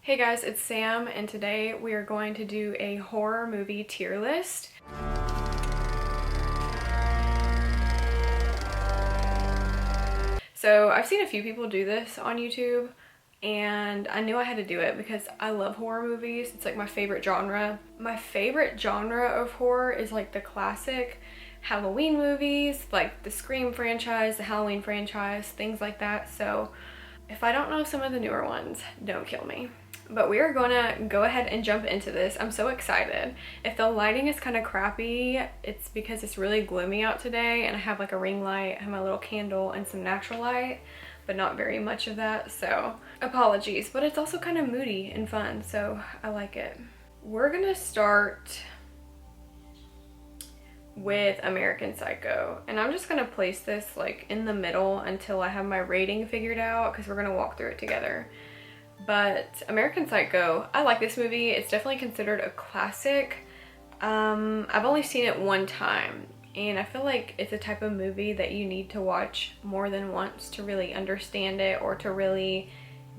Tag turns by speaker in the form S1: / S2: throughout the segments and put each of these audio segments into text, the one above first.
S1: Hey guys, it's Sam, and today we are going to do a horror movie tier list. So I've seen a few people do this on YouTube, and I knew I had to do it because I love horror movies. It's like my favorite genre. My favorite genre of horror is like the classic Halloween movies, like the Scream franchise, the Halloween franchise, things like that. So if I don't know some of the newer ones, don't kill me. But we are gonna go ahead and jump into this. I'm so excited. If the lighting is kind of crappy, it's because it's really gloomy out today and I have like a ring light, I have my little candle and some natural light, but not very much of that, so apologies. But it's also kind of moody and fun, so I like it. We're gonna start with American Psycho, and I'm just gonna place this like in the middle until I have my rating figured out because we're gonna walk through it together. But American Psycho, I like this movie. It's definitely considered a classic. I've only seen it one time, and I feel like it's a type of movie that you need to watch more than once to really understand it or to really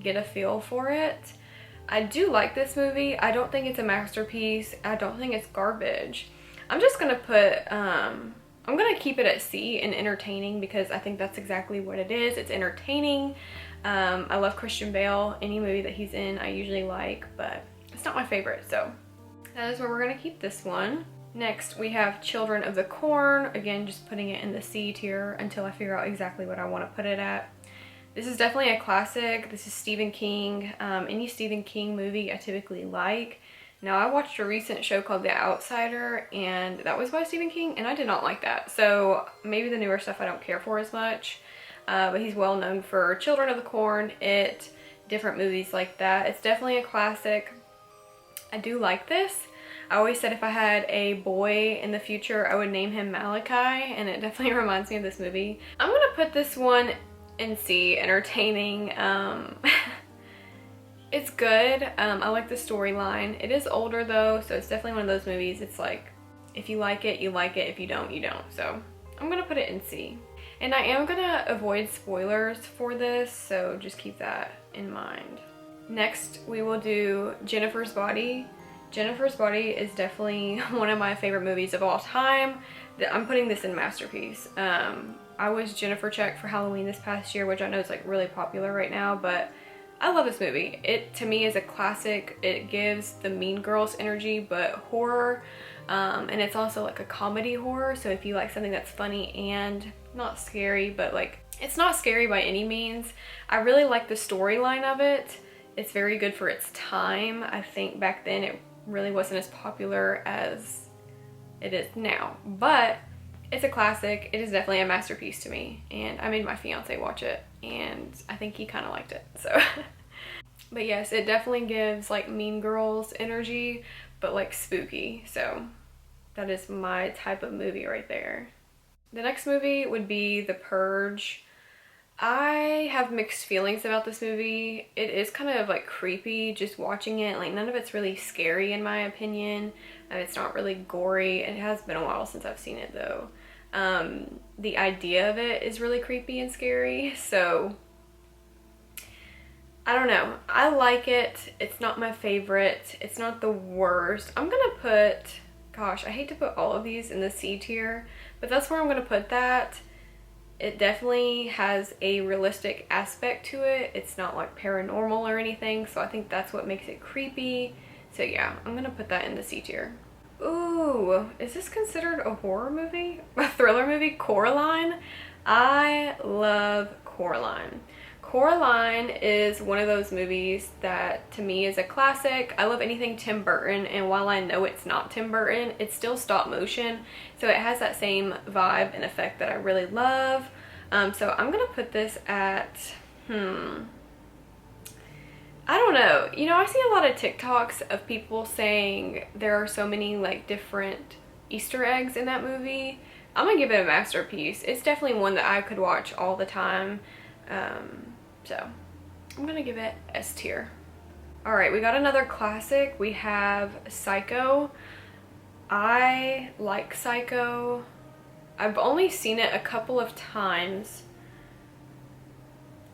S1: get a feel for it. I do like this movie. I don't think it's a masterpiece. I don't think it's garbage. I'm just gonna put, I'm gonna keep it at C in entertaining because I think that's exactly what it is. It's entertaining. I love Christian Bale. Any movie that he's in I usually like, but it's not my favorite, so that is where we're gonna keep this one. Next we have Children of the Corn. Again, just putting it in the C tier until I figure out exactly what I want to put it at. This is definitely a classic. This is Stephen King. Any Stephen King movie I typically like. Now, I watched a recent show called The Outsider, and that was by Stephen King, and I did not like that. So maybe the newer stuff I don't care for as much. But he's well known for Children of the Corn, It, different movies like that. It's definitely a classic. I do like this. I always said if I had a boy in the future, I would name him Malachi, and it definitely reminds me of this movie. I'm gonna put this one in C, entertaining. It's good. I like the storyline. It is older though, so it's definitely one of those movies. It's like, if you like it, you like it. If you don't, you don't. So I'm gonna put it in C. And I am gonna avoid spoilers for this, so just keep that in mind. Next, we will do Jennifer's Body. Jennifer's Body is definitely one of my favorite movies of all time. I'm putting this in masterpiece. I was Jennifer Check for Halloween this past year, which I know is like really popular right now, but I love this movie. It, to me, is a classic. It gives the Mean Girls energy, but horror. And it's also like a comedy horror, so if you like something that's funny and not scary, but like, it's not scary by any means. I really like the storyline of it. It's very good for its time. I think back then it really wasn't as popular as it is now, but it's a classic. It is definitely a masterpiece to me, and I made my fiance watch it, and I think he kind of liked it, so. But yes, it definitely gives like Mean Girls energy, but like spooky, so that is my type of movie right there. The next movie would be The Purge. I have mixed feelings about this movie. It is kind of like creepy just watching it. Like, none of it's really scary in my opinion. It's not really gory. It has been a while since I've seen it though. The idea of it is really creepy and scary, so I don't know. I like it. It's not my favorite. It's not the worst. I'm gonna put, gosh, I hate to put all of these in the C tier, but that's where I'm gonna put that. It definitely has a realistic aspect to it. It's not like paranormal or anything, so I think that's what makes it creepy. So yeah, I'm gonna put that in the C tier. Ooh, is this considered a horror movie? A thriller movie? Coraline? I love Coraline. Coraline is one of those movies that to me is a classic. I love anything Tim Burton, and while I know it's not Tim Burton, it's still stop motion, so it has that same vibe and effect that I really love. So I'm gonna put this at, I don't know. You know, I see a lot of TikToks of people saying there are so many like different Easter eggs in that movie. I'm gonna give it a masterpiece. It's definitely one that I could watch all the time. So I'm gonna give it S tier. All right, we got another classic. We have Psycho. I like Psycho. I've only seen it a couple of times.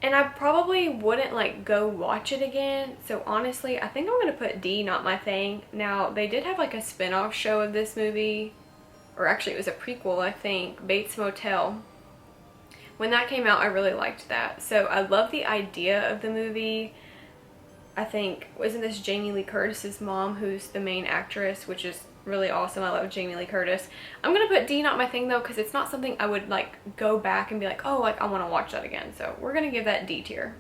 S1: And I probably wouldn't like go watch it again. So honestly, I think I'm gonna put D, Not My Thing. Now, they did have like a spin-off show of this movie, or actually it was a prequel, I think, Bates Motel. When that came out, I really liked that. So I love the idea of the movie. I think, wasn't this Jamie Lee Curtis's mom who's the main actress, which is really awesome. I love Jamie Lee Curtis. I'm gonna put D, Not My Thing though, because it's not something I would like go back and be like, oh, like I want to watch that again. So we're gonna give that D tier.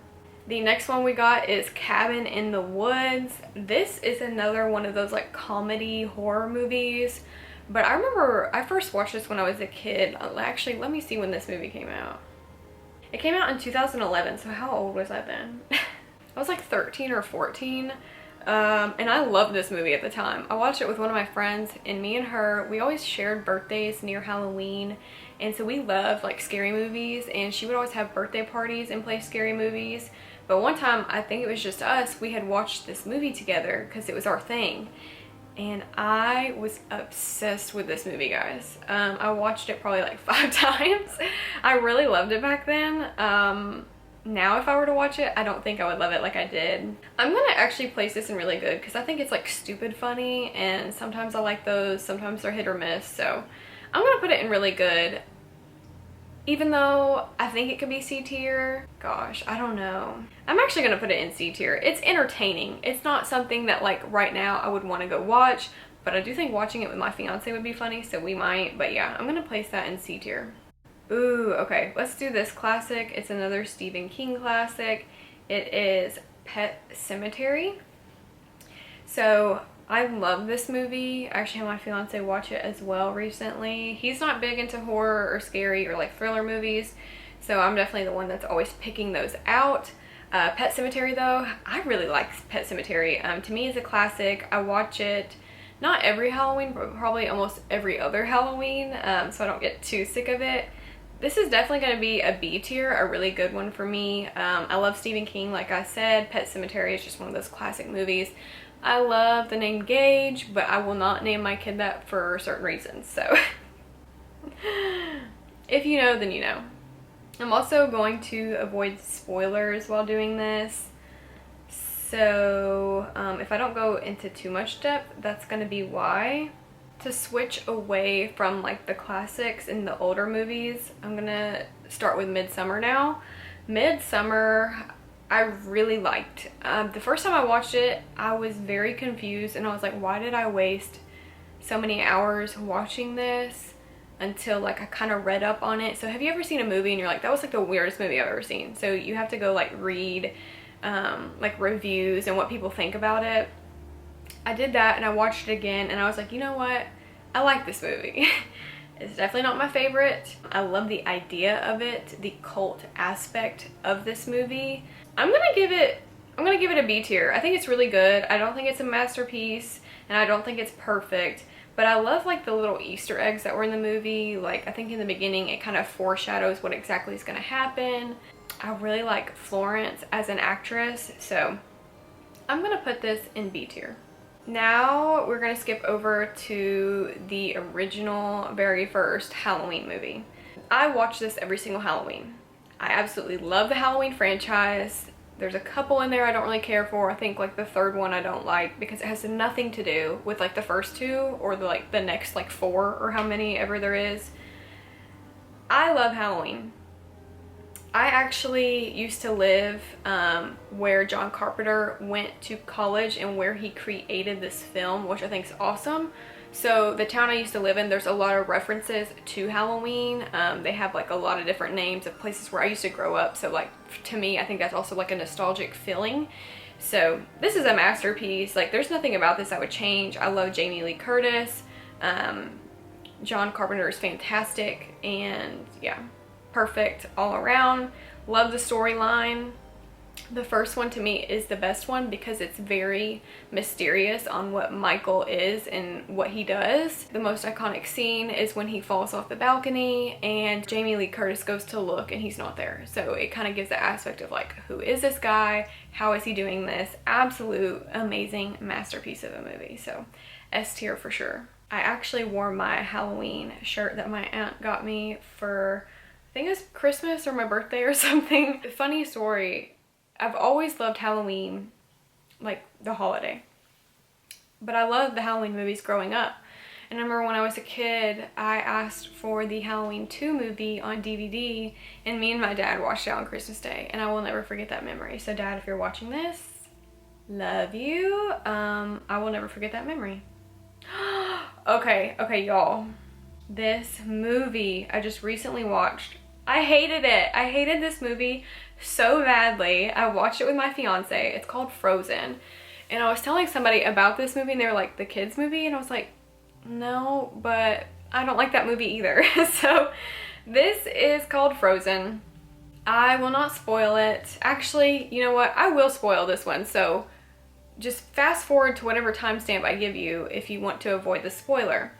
S1: The next one we got is Cabin in the Woods. This is another one of those like comedy horror movies, but I remember I first watched this when I was a kid. Actually, let me see when this movie came out. It came out in 2011, so how old was I then? I was like 13 or 14. And I loved this movie at the time. I watched it with one of my friends, and me and her, we always shared birthdays near Halloween, and so we loved like scary movies, and she would always have birthday parties and play scary movies. But one time, I think it was just us, we had watched this movie together because it was our thing, and I was obsessed with this movie, guys. I watched it probably like 5 times. I really loved it back then. Now if I were to watch it, I don't think I would love it like I did. I'm gonna actually place this in really good because I think it's like stupid funny, and sometimes I like those, sometimes they're hit or miss, so I'm gonna put it in really good. Even though I think it could be C tier, gosh, I don't know. I'm actually gonna put it in C tier. It's entertaining. It's not something that like right now I would want to go watch, but I do think watching it with my fiance would be funny, so we might. But yeah, I'm gonna place that in C tier. Ooh, okay, let's do this classic. It's another Stephen King classic. It is Pet Sematary. So I love this movie. I actually had my fiance watch it as well recently. He's not big into horror or scary or like thriller movies, so I'm definitely the one that's always picking those out. Pet Sematary though, I really like Pet Sematary. To me it's a classic. I watch it not every Halloween, but probably almost every other Halloween, so I don't get too sick of it. This is definitely going to be a B tier, a really good one for me. I love Stephen King, like I said. Pet Sematary is just one of those classic movies. I love the name Gage, but I will not name my kid that for certain reasons, so if you know, then you know. I'm also going to avoid spoilers while doing this, so if I don't go into too much depth, that's going to be why. To switch away from like the classics and the older movies, I'm gonna start with Midsommar now. Midsommar, I really liked. The first time I watched it, I was very confused, and I was like, why did I waste so many hours watching this? Until like I kind of read up on it. So have you ever seen a movie and you're like, that was like the weirdest movie I've ever seen? So you have to go like read like reviews and what people think about it. I did that, and I watched it again, and I was like, you know what? I like this movie. It's definitely not my favorite. I love the idea of it, the cult aspect of this movie. I'm gonna give it a B tier. I think it's really good. I don't think it's a masterpiece, and I don't think it's perfect, but I love like the little Easter eggs that were in the movie. Like I think in the beginning it kind of foreshadows what exactly is gonna happen. I really like Florence as an actress, so I'm gonna put this in B tier. Now we're gonna skip over to the original, very first Halloween movie. I watch this every single Halloween. I absolutely love the Halloween franchise. There's a couple in there I don't really care for. I think like the third one I don't like because it has nothing to do with like the first two or the next like 4 or how many ever there is. I love Halloween. I actually used to live where John Carpenter went to college and where he created this film, which I think is awesome. So the town I used to live in, there's a lot of references to Halloween. They have like a lot of different names of places where I used to grow up. So like to me, I think that's also like a nostalgic feeling. So this is a masterpiece. Like there's nothing about this I would change. I love Jamie Lee Curtis. John Carpenter is fantastic, and yeah, perfect all around. Love the storyline. The first one to me is the best one because it's very mysterious on what Michael is and what he does. The most iconic scene is when he falls off the balcony and Jamie Lee Curtis goes to look and he's not there. So it kind of gives the aspect of like, who is this guy? How is he doing this? Absolute amazing masterpiece of a movie. So S tier for sure. I actually wore my Halloween shirt that my aunt got me for I think it was Christmas or my birthday or something. Funny story, I've always loved Halloween, like the holiday. But I loved the Halloween movies growing up. And I remember when I was a kid, I asked for the Halloween 2 movie on DVD, and me and my dad watched it on Christmas Day, and I will never forget that memory. So Dad, if you're watching this, love you. I will never forget that memory. Okay, y'all. This movie I just recently watched, I hated it. I hated this movie so badly. I watched it with my fiance. It's called Frozen. And I was telling somebody about this movie, and they were like, the kids movie? And I was like, no, but I don't like that movie either. So this is called Frozen. I will not spoil it. Actually, you know what? I will spoil this one. So just fast forward to whatever timestamp I give you if you want to avoid the spoiler.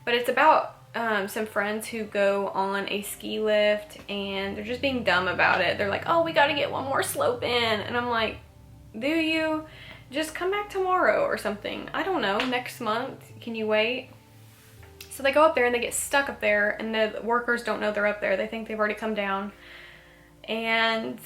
S1: But it's about some friends who go on a ski lift, and they're just being dumb about it. They're like, oh, we got to get one more slope in. And I'm like, do you? Just come back tomorrow or something. I don't know, next month. Can you wait? So they go up there and they get stuck up there, and the workers don't know they're up there. They think they've already come down. And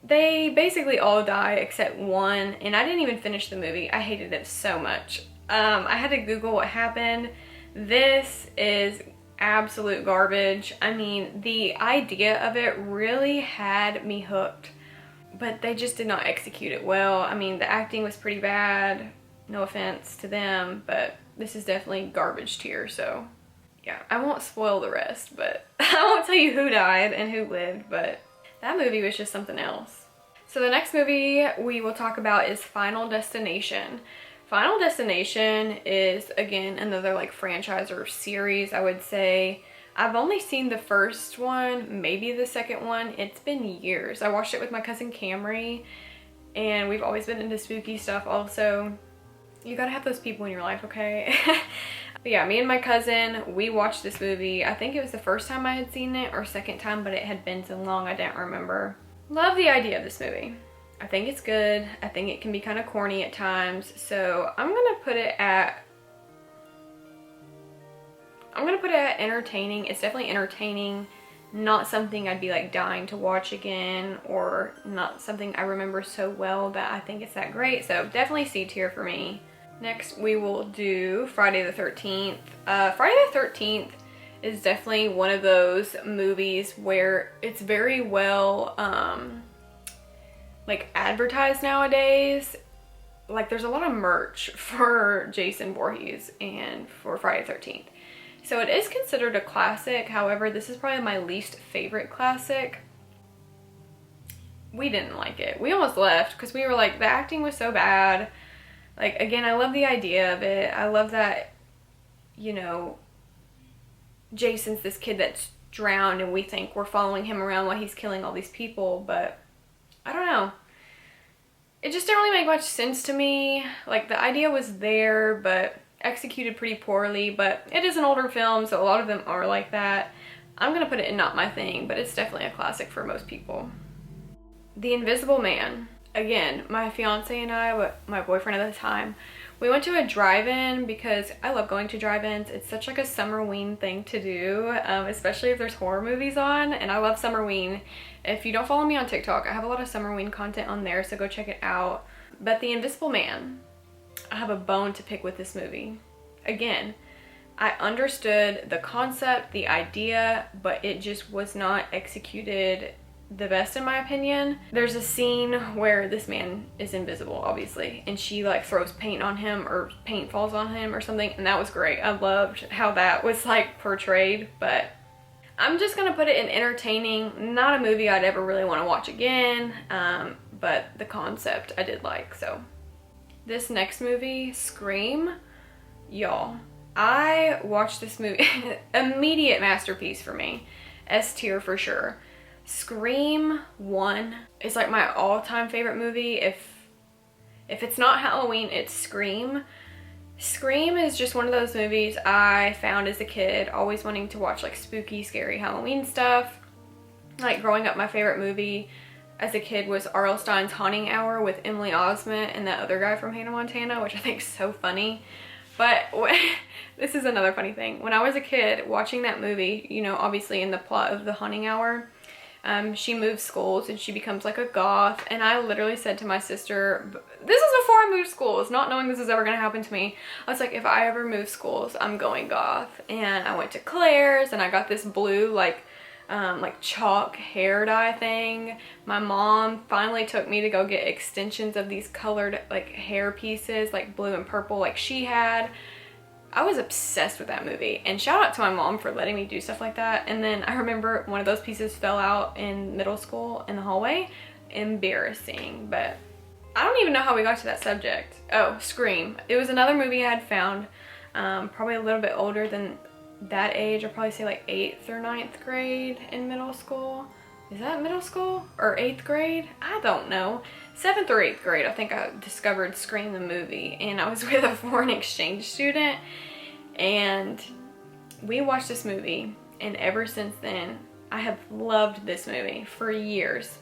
S1: they basically all die except one. And I didn't even finish the movie. I hated it so much. I had to Google what happened. This is absolute garbage. I mean, the idea of it really had me hooked, but they just did not execute it well. I mean, the acting was pretty bad. No offense to them, but this is definitely garbage tier, so yeah. I won't spoil the rest, but I won't tell you who died and who lived, but that movie was just something else. So the next movie we will talk about is Final Destination. Final Destination is, again, another like franchise or series, I would say. I've only seen the first one, maybe the second one. It's been years. I watched it with my cousin Camry, and we've always been into spooky stuff also. You gotta have those people in your life, okay? But yeah, me and my cousin, we watched this movie. I think it was the first time I had seen it or second time, but it had been so long I didn't remember. Love the idea of this movie. I think it's good. I think it can be kind of corny at times. So I'm gonna put it at entertaining. It's definitely entertaining. Not something I'd be like dying to watch again, or not something I remember so well that I think it's that great. So definitely C tier for me. Next we will do Friday the 13th. Friday the 13th is definitely one of those movies where it's very well like advertised nowadays. Like there's a lot of merch for Jason Voorhees and for Friday the 13th. So it is considered a classic. However, this is probably my least favorite classic. We didn't like it. We almost left because we were like, the acting was so bad. Like, again, I love the idea of it. I love that, you know, Jason's this kid that's drowned and we think we're following him around while he's killing all these people, but I don't know. It just didn't really make much sense to me. Like, the idea was there, but executed pretty poorly. But it is an older film, so a lot of them are like that. I'm gonna put it in not my thing, but it's definitely a classic for most people. The Invisible Man. Again, my fiance and I, my boyfriend at the time, we went to a drive-in because I love going to drive-ins. It's such like a Summerween thing to do, especially if there's horror movies on, and I love Summerween. If you don't follow me on TikTok, I have a lot of Summerween content on there, so go check it out. But The Invisible Man, I have a bone to pick with this movie. Again, I understood the concept, the idea, but it just was not executed the best in my opinion. There's a scene where this man is invisible, obviously, and she like throws paint on him, or paint falls on him or something, and that was great. I loved how that was like portrayed, but I'm just gonna put it in entertaining. Not a movie I'd ever really want to watch again, but the concept I did like. So this next movie, Scream, y'all, I watched this movie. Immediate masterpiece for me. S tier for sure. Scream 1 is like my all-time favorite movie. If it's not Halloween, it's Scream. Scream is just one of those movies I found as a kid, always wanting to watch like spooky, scary Halloween stuff. Like growing up, my favorite movie as a kid was R.L. Stine's Haunting Hour with Emily Osment and that other guy from Hannah Montana, which I think is so funny. But this is another funny thing. When I was a kid watching that movie, you know, obviously in the plot of The Haunting Hour, she moves schools and she becomes like a goth. And I literally said to my sister, this was before I moved schools, not knowing this was ever going to happen to me. I was like, if I ever move schools, I'm going goth. And I went to Claire's and I got this blue like chalk hair dye thing. My mom finally took me to go get extensions of these colored like hair pieces, like blue and purple like she had. I was obsessed with that movie, and shout out to my mom for letting me do stuff like that. And then I remember one of those pieces fell out in middle school in the hallway. Embarrassing, but I don't even know how we got to that subject. Oh, Scream. It was another movie I had found, probably a little bit older than that age. I'd probably say like 8th or 9th grade in middle school. Is that middle school or 8th grade? I don't know. 7th or 8th grade, I think I discovered Scream the movie, and I was with a foreign exchange student, and we watched this movie, and ever since then, I have loved this movie for years.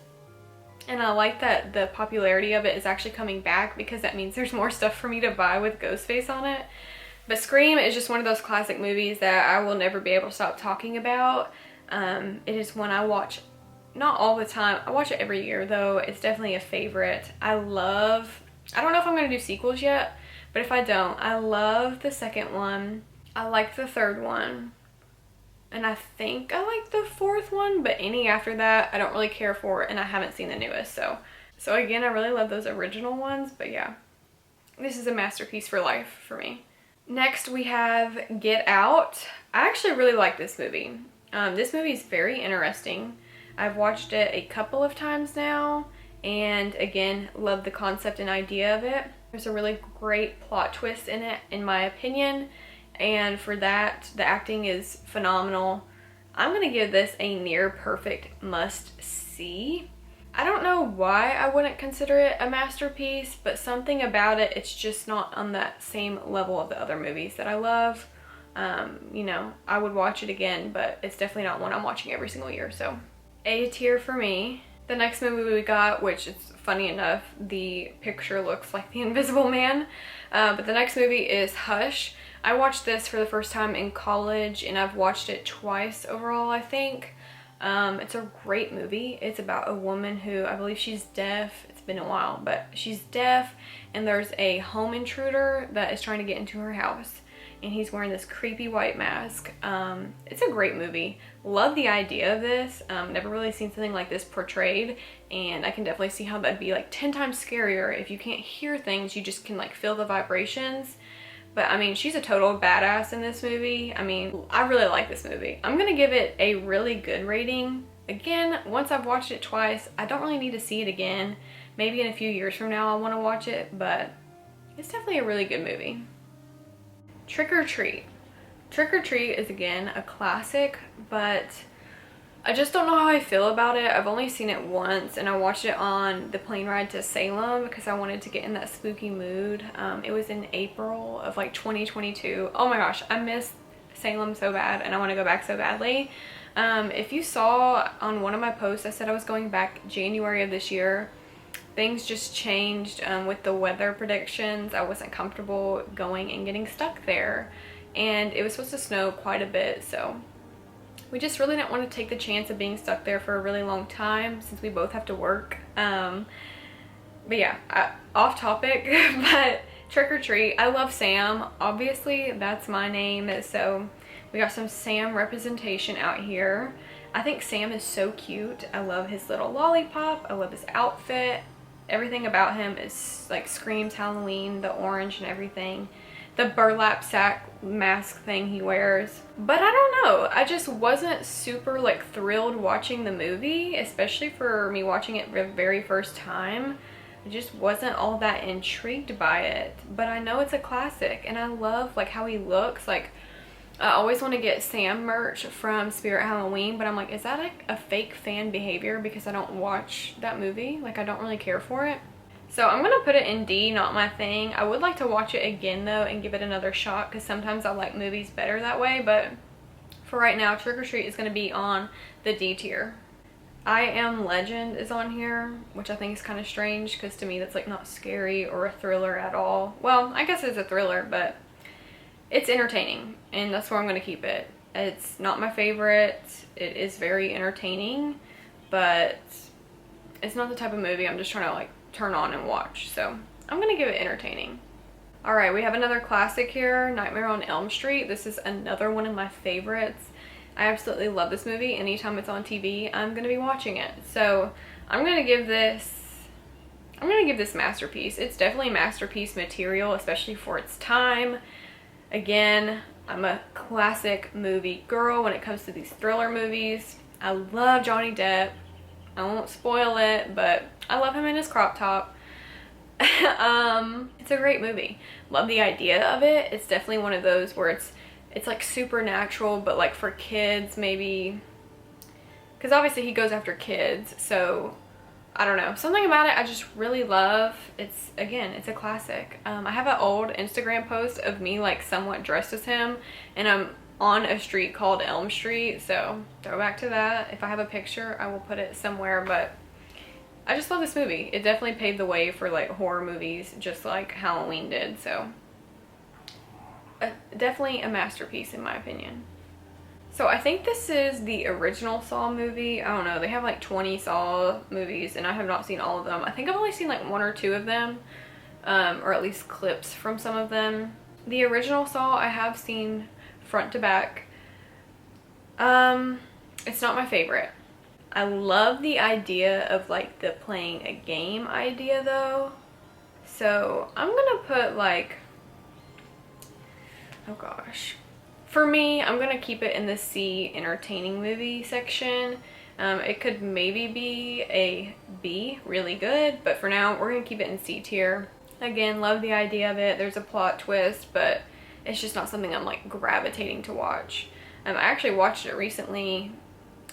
S1: And I like that the popularity of it is actually coming back, because that means there's more stuff for me to buy with Ghostface on it. But Scream is just one of those classic movies that I will never be able to stop talking about. It is one I watch, not all the time. I watch it every year though. It's definitely a favorite. I don't know if I'm going to do sequels yet, but if I don't, I love the second one. I like the third one. And I think I like the fourth one, but any after that, I don't really care for, and I haven't seen the newest. So again, I really love those original ones, but yeah, this is a masterpiece for life for me. Next, we have Get Out. I actually really like this movie. This movie is very interesting. I've watched it a couple of times now, and again, love the concept and idea of it. There's a really great plot twist in it, in my opinion, and for that, the acting is phenomenal. I'm gonna give this a near perfect must-see. I don't know why I wouldn't consider it a masterpiece, but something about it, it's just not on that same level of the other movies that I love. You know, I would watch it again, but it's definitely not one I'm watching every single year, so A tier for me. The next movie we got, which is funny enough, the picture looks like The Invisible Man, but the next movie is Hush. I watched this for the first time in college, and I've watched it twice overall, I think. It's a great movie. It's about a woman who, I believe she's deaf. It's been a while, but she's deaf, and there's a home intruder that is trying to get into her house, and he's wearing this creepy white mask. It's a great movie. Love the idea of this. Never really seen something like this portrayed, and I can definitely see how that'd be like 10 times scarier. If you can't hear things, you just can like feel the vibrations. But I mean, she's a total badass in this movie. I mean, I really like this movie. I'm gonna give it a really good rating. Again, once I've watched it twice, I don't really need to see it again. Maybe in a few years from now I want to watch it, but it's definitely a really good movie. Trick or Treat. Trick or Treat is again a classic, but I just don't know how I feel about it. I've only seen it once, and I watched it on the plane ride to Salem because I wanted to get in that spooky mood. It was in April of like 2022. Oh my gosh, I miss Salem so bad, and I want to go back so badly. If you saw on one of my posts, I said I was going back January of this year. Things just changed with the weather predictions. I wasn't comfortable going and getting stuck there, and it was supposed to snow quite a bit, so we just really didn't want to take the chance of being stuck there for a really long time since we both have to work. But yeah, off topic, but Trick or Treat. I love Sam. Obviously, that's my name, so we got some Sam representation out here. I think Sam is so cute. I love his little lollipop. I love his outfit. Everything about him is like screams Halloween, the orange and everything. The burlap sack mask thing he wears. But I don't know, I just wasn't super like thrilled watching the movie, especially for me watching it the very first time. I just wasn't all that intrigued by it, but I know it's a classic, and I love like how he looks. Like, I always want to get Sam merch from Spirit Halloween, but I'm like, is that like a fake fan behavior because I don't watch that movie? Like, I don't really care for it. So I'm gonna put it in D, not my thing. I would like to watch it again though and give it another shot, because sometimes I like movies better that way, but for right now, Trick or Treat is gonna be on the D tier. I Am Legend is on here, which I think is kind of strange because to me that's like not scary or a thriller at all. Well, I guess it's a thriller, but it's entertaining, and that's where I'm gonna keep it. It's not my favorite. It is very entertaining, but it's not the type of movie I'm just trying to like turn on and watch. So I'm gonna give it entertaining. All right, we have another classic here, Nightmare on Elm Street. This is another one of my favorites. I absolutely love this movie. Anytime it's on TV, I'm gonna be watching it. So I'm gonna give this masterpiece. It's definitely masterpiece material, especially for its time. Again, I'm a classic movie girl when it comes to these thriller movies. I love Johnny Depp. I won't spoil it, but I love him in his crop top. It's a great movie. Love the idea of it. It's definitely one of those where it's like supernatural, but like for kids maybe, because obviously he goes after kids, so I don't know, something about it I just really love. It's a classic. I have an old Instagram post of me like somewhat dressed as him, and I'm on a street called Elm Street, so throw back to that. If I have a picture, I will put it somewhere, but I just love this movie. It definitely paved the way for like horror movies, just like Halloween did, so definitely a masterpiece in my opinion. So I think this is the original Saw movie. I don't know, they have like 20 Saw movies and I have not seen all of them. I think I've only seen like 1 or 2 of them, or at least clips from some of them. The original Saw I have seen front to back. It's not my favorite. I love the idea of like the playing a game idea though. So I'm gonna put like, oh gosh. For me, I'm gonna keep it in the C, entertaining movie section. It could maybe be a B, really good, but for now we're gonna keep it in C tier. Again, love the idea of it. There's a plot twist, but it's just not something I'm like gravitating to watch. I actually watched it recently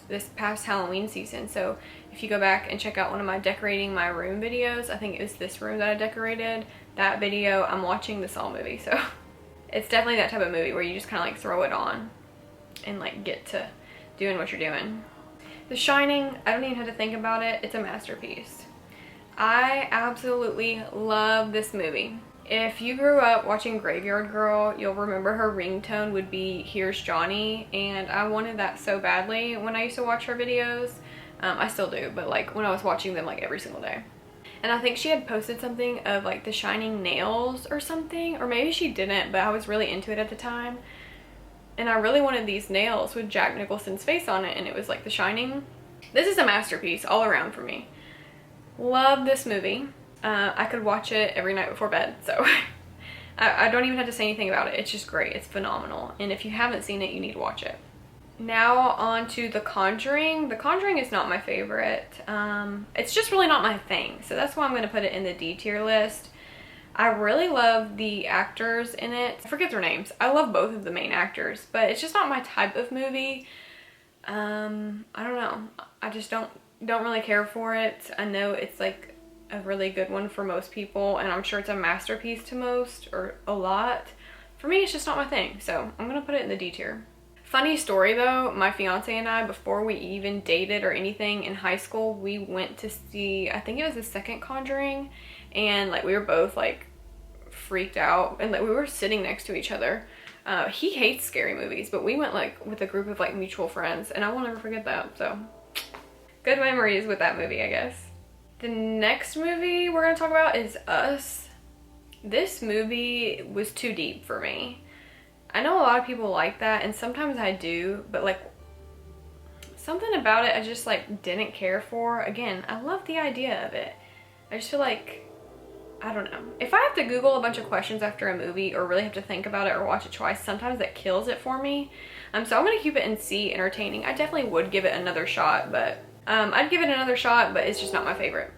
S1: this past Halloween season, so if you go back and check out one of my decorating my room videos, I think it was this room that I decorated, that video, I'm watching the Saw movie, so it's definitely that type of movie where you just kind of like throw it on and like get to doing what you're doing. The Shining, I don't even have to think about it, it's a masterpiece. I absolutely love this movie. If you grew up watching Graveyard Girl, you'll remember her ringtone would be "Here's Johnny," and I wanted that so badly when I used to watch her videos. I still do, but like when I was watching them like every single day. And I think she had posted something of like The Shining nails or something, or maybe she didn't, but I was really into it at the time. And I really wanted these nails with Jack Nicholson's face on it, and it was like The Shining. This is a masterpiece all around for me. Love this movie. I could watch it every night before bed, so I don't even have to say anything about it. It's just great. It's phenomenal. And if you haven't seen it, you need to watch it. Now on to The Conjuring. The Conjuring is not my favorite. It's just really not my thing, so that's why I'm going to put it in the D tier list. I really love the actors in it. I forget their names. I love both of the main actors, but it's just not my type of movie. I don't know. I just don't really care for it. I know it's like a really good one for most people, and I'm sure it's a masterpiece to most, or a lot. For me, it's just not my thing, so I'm gonna put it in the D tier. Funny story though, my fiance and I, before we even dated or anything in high school, we went to see, I think it was the second Conjuring, and like we were both like freaked out, and like we were sitting next to each other. He hates scary movies, but we went like with a group of like mutual friends, and I will never forget that. So good memories with that movie, I guess. The next movie we're gonna talk about is Us. This movie was too deep for me. I know a lot of people like that, and sometimes I do, but like something about it I just like didn't care for. Again, I love the idea of it. I just feel like, I don't know. If I have to Google a bunch of questions after a movie or really have to think about it or watch it twice, sometimes that kills it for me. So I'm gonna keep it in C, entertaining. I definitely would give it another shot, but I'd give it another shot, but it's just not my favorite.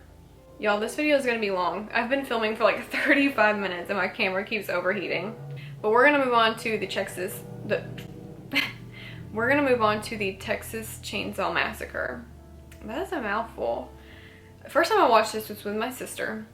S1: Y'all, this video is gonna be long. I've been filming for like 35 minutes and my camera keeps overheating. But we're gonna move on to the Texas Chainsaw Massacre. That is a mouthful. The first time I watched this was with my sister,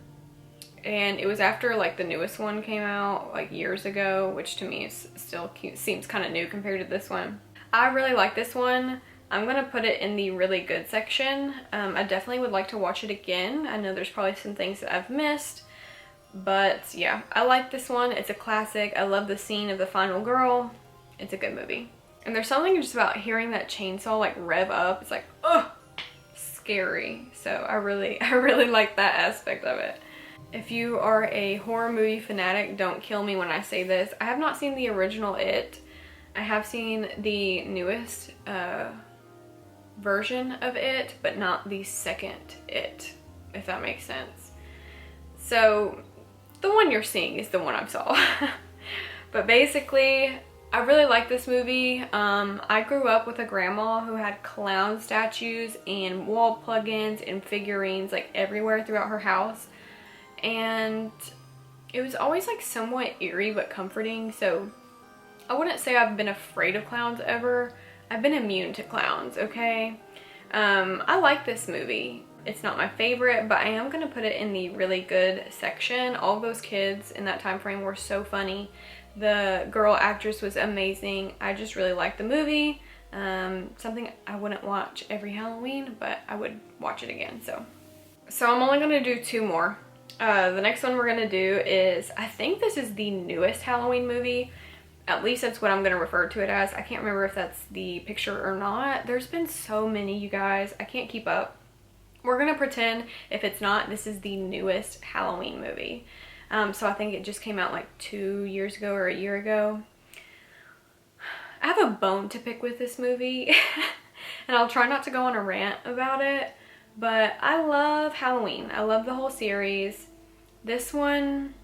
S1: and it was after like the newest one came out like years ago, which to me is still cute, seems kind of new compared to this one. I really like this one. I'm gonna put it in the really good section. I definitely would like to watch it again. I know there's probably some things that I've missed, But yeah, I like this one. It's a classic. I love the scene of the final girl. It's a good movie. And there's something just about hearing that chainsaw like rev up. It's like, ugh, scary. So I really like that aspect of it. If you are a horror movie fanatic, don't kill me when I say this. I have not seen the original It. I have seen the newest version of It, but not the second It, if that makes sense. So the one you're seeing is the one I saw. But basically, I really like this movie. I grew up with a grandma who had clown statues and wall plugins and figurines like everywhere throughout her house. And it was always like somewhat eerie but comforting. So I wouldn't say I've been afraid of clowns ever. I've been immune to clowns, okay? I like this movie. It's not my favorite, but I am gonna put it in the really good section. All those kids in that time frame were so funny. The girl actress was amazing. I just really liked the movie. Something I wouldn't watch every Halloween, but I would watch it again. So I'm only gonna do 2 more. The next one we're gonna do is, I think this is the newest Halloween movie. At least that's what I'm gonna refer to it as. I can't remember if that's the picture or not. There's been so many, you guys. I can't keep up. We're gonna pretend if it's not, this is the newest Halloween movie. So I think it just came out like 2 years ago or a year ago. I have a bone to pick with this movie. And I'll try not to go on a rant about it. But I love Halloween. I love the whole series. This one,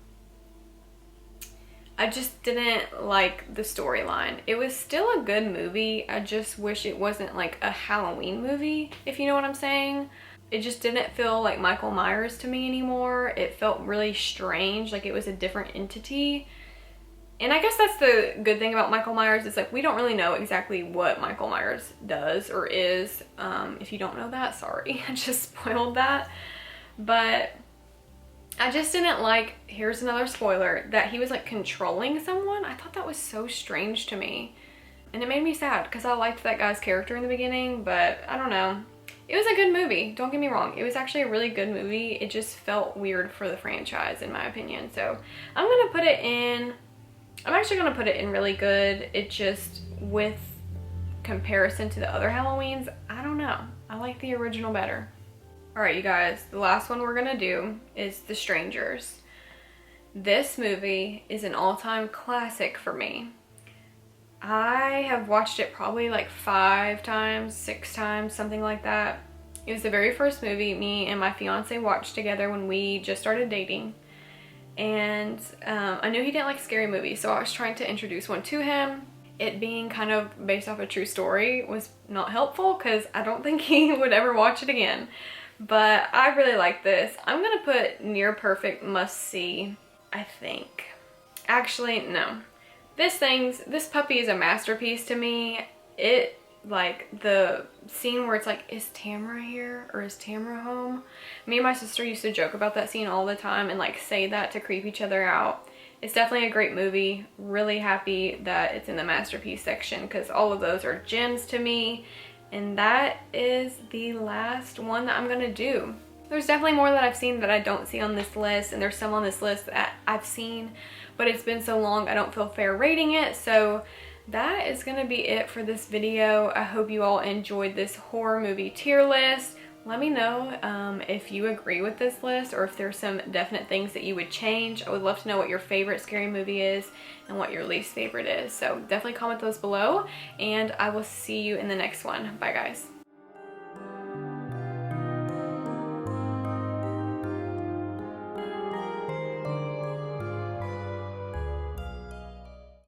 S1: I just didn't like the storyline. It was still a good movie. I just wish it wasn't like a Halloween movie, if you know what I'm saying. It just didn't feel like Michael Myers to me anymore. It felt really strange, like it was a different entity. And I guess that's the good thing about Michael Myers. It's like we don't really know exactly what Michael Myers does or is. If you don't know that, sorry, I just spoiled that. But I just didn't like, here's another spoiler, that he was like controlling someone. I thought that was so strange to me. And it made me sad because I liked that guy's character in the beginning, but I don't know. It was a good movie, don't get me wrong. It was actually a really good movie. It just felt weird for the franchise in my opinion. So I'm gonna put it in, I'm actually gonna put it in really good. It just, with comparison to the other Halloweens, I don't know. I like the original better. All right, you guys, the last one we're gonna do is The Strangers. This movie is an all-time classic for me. I have watched it probably like 5 times, 6 times, something like that. It was the very first movie me and my fiance watched together when we just started dating. And I knew he didn't like scary movies, so I was trying to introduce one to him. It being kind of based off a true story was not helpful because I don't think he would ever watch it again. But I really like this. I'm gonna put near perfect must see, I think. Actually, no. This puppy is a masterpiece to me. It, like, the scene where it's like, is Tamara here or is Tamara home? Me and my sister used to joke about that scene all the time and like say that to creep each other out. It's definitely a great movie. Really happy that it's in the masterpiece section because all of those are gems to me. And that is the last one that I'm gonna do. There's definitely more that I've seen that I don't see on this list, and there's some on this list that I've seen, but it's been so long I don't feel fair rating it. So that is gonna be it for this video. I hope you all enjoyed this horror movie tier list. Let me know if you agree with this list or if there's some definite things that you would change. I would love to know what your favorite scary movie is and what your least favorite is. So definitely comment those below, and I will see you in the next one. Bye guys.